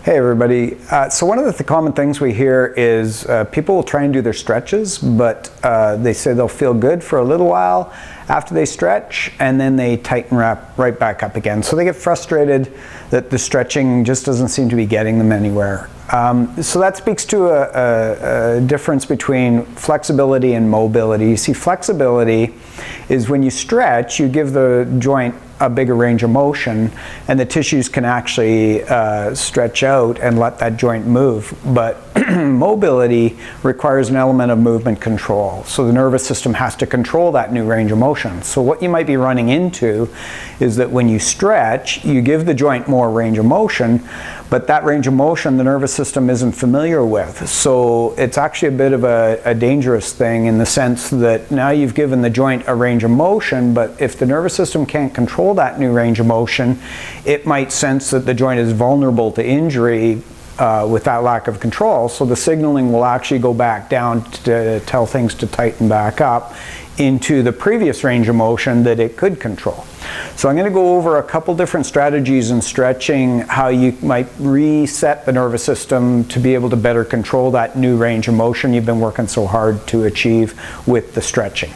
Hey everybody. So one of the common things we hear is people will try and do their stretches, but they say they'll feel good for a little while after they stretch, and then they tighten right back up again. So they get frustrated that the stretching just doesn't seem to be getting them anywhere. So that speaks to a difference between flexibility and mobility. You see, flexibility is when you stretch, you give the joint a bigger range of motion, and the tissues can actually stretch out and let that joint move. But mobility requires an element of movement control. So the nervous system has to control that new range of motion. So what you might be running into is that when you stretch, you give the joint more range of motion, but that range of motion the nervous system isn't familiar with. So it's actually a bit of a dangerous thing in the sense that now you've given the joint a range of motion, but if the nervous system can't control that new range of motion, it might sense that the joint is vulnerable to injury with that lack of control. So the signaling will actually go back down to tell things to tighten back up into the previous range of motion that it could control. So I'm going to go over a couple different strategies in stretching, how you might reset the nervous system to be able to better control that new range of motion you've been working so hard to achieve with the stretching.